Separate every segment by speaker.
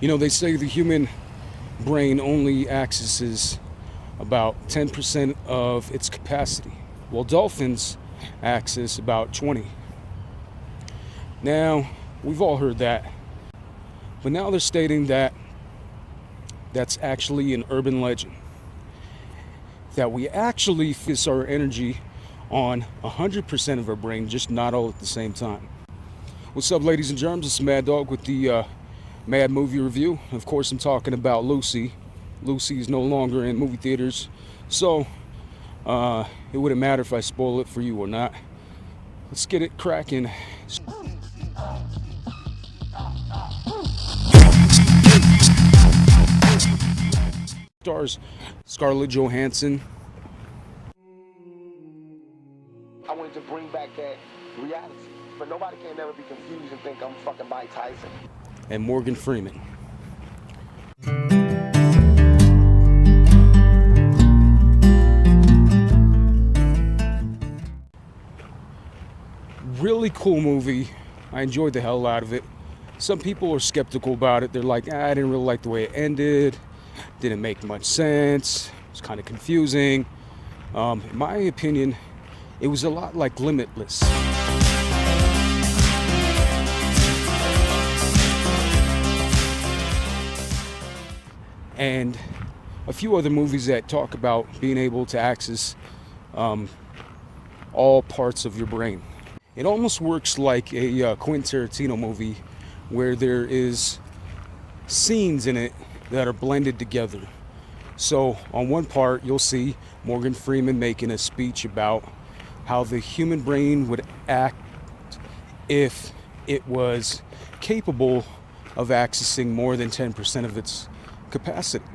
Speaker 1: You know, they say the human brain only accesses about 10% of its capacity, while dolphins access about 20. Now, we've all heard that, but now they're stating that that's actually an urban legend. That we actually focus our energy on 100% of our brain, just not all at the same time. What's up, ladies and germs? It's Mad Dog with the Mad Movie Review. Of course, I'm talking about Lucy. Lucy is no longer in movie theaters, so it wouldn't matter if I spoil it for you or not. Let's get it cracking. Stars Scarlett Johansson.
Speaker 2: I wanted to bring back that reality, but nobody can ever be confused and think I'm fucking Mike Tyson.
Speaker 1: And Morgan Freeman. Really cool movie. I enjoyed the hell out of it. Some people are skeptical about it. They're like, I didn't really like the way it ended. Didn't make much sense. It's kind of confusing. In my opinion, it was a lot like Limitless. And a few other movies that talk about being able to access all parts of your brain. It almost works like a Quentin Tarantino movie where there is scenes in it that are blended together. So on one part, you'll see Morgan Freeman making a speech about how the human brain would act if it was capable of accessing more than 10% of its capacity.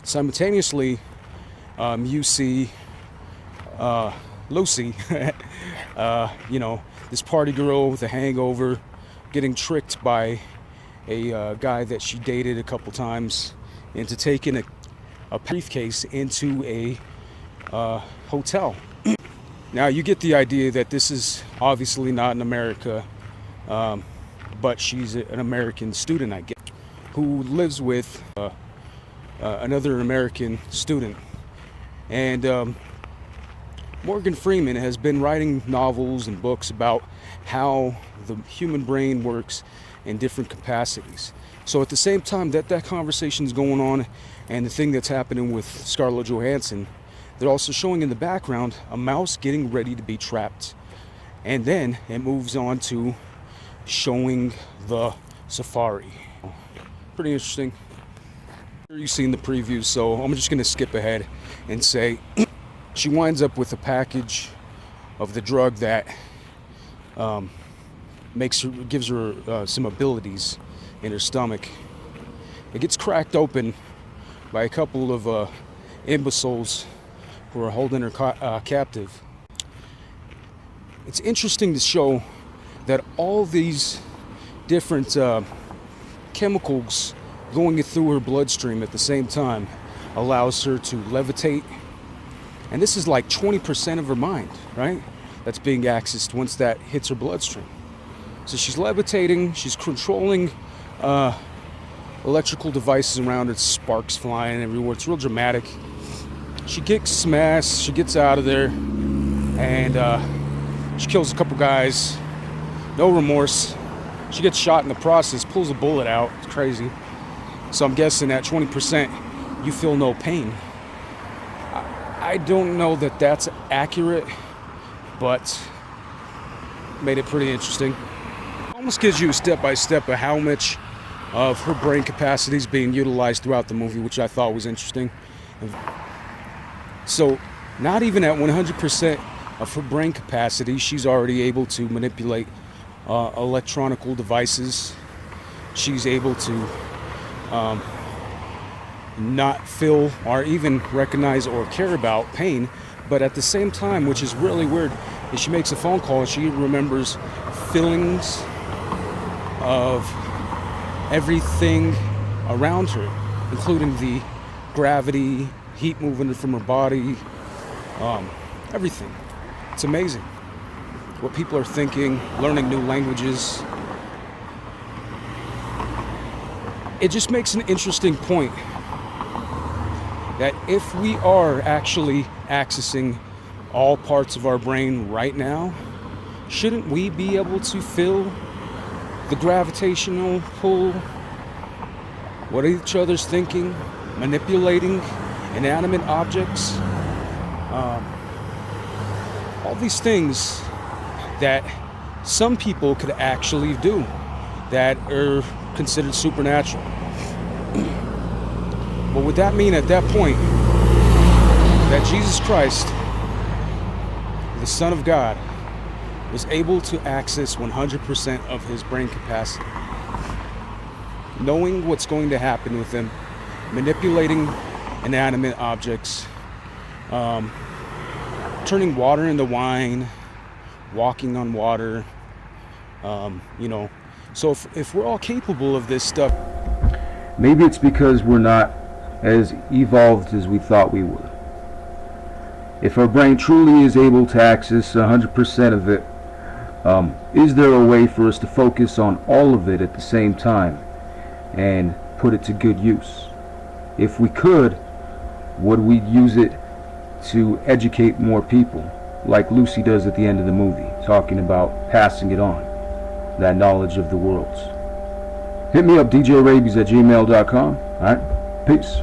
Speaker 1: Simultaneously, you see Lucy, this party girl with a hangover, getting tricked by a guy that she dated a couple times into taking a briefcase into a hotel. Now you get the idea that this is obviously not in America, but she's an American student, I guess, who lives with another American student. And Morgan Freeman has been writing novels and books about how the human brain works in different capacities. So at the same time that conversation is going on and the thing that's happening with Scarlett Johansson, they're also showing in the background a mouse getting ready to be trapped. And then it moves on to showing the safari. Pretty interesting. You've seen the previews, so I'm just going to skip ahead and say she winds up with a package of the drug that gives her some abilities in her stomach. It gets cracked open by a couple of imbeciles who are holding her captive. It's interesting to show that all these different chemicals going through her bloodstream at the same time allows her to levitate. And this is like 20% of her mind, right? That's being accessed once that hits her bloodstream. So she's levitating, she's controlling electrical devices around her, sparks flying everywhere. It's real dramatic. She kicks some ass, she gets out of there, and she kills a couple guys. No remorse. She gets shot in the process, pulls a bullet out. It's crazy. So I'm guessing at 20%, you feel no pain. I don't know that that's accurate, but made it pretty interesting. Almost gives you a step-by-step of how much of her brain capacity is being utilized throughout the movie, which I thought was interesting. So not even at 100% of her brain capacity, she's already able to manipulate electronical devices. She's able to not feel or even recognize or care about pain, but at the same time, which is really weird, is she makes a phone call and she remembers feelings of everything around her, including the gravity, heat moving from her body, everything. It's amazing what people are thinking, learning new languages. it just makes an interesting point that if we are actually accessing all parts of our brain right now, shouldn't we be able to feel the gravitational pull, what each other's thinking, manipulating inanimate objects, all these things that some people could actually do that are considered supernatural? But would that mean at that point that Jesus Christ, the Son of God, was able to access 100% of his brain capacity, knowing what's going to happen with him, manipulating inanimate objects, turning water into wine, walking on water, so if we're all capable of this stuff,
Speaker 3: maybe it's because we're not as evolved as we thought we were. If our brain truly is able to access 100% of it, is there a way for us to focus on all of it at the same time and put it to good use? If we could, would we use it to educate more people, like Lucy does at the end of the movie, talking about passing it on, that knowledge of the worlds? Hit me up, djrabies@gmail.com. Alright, peace.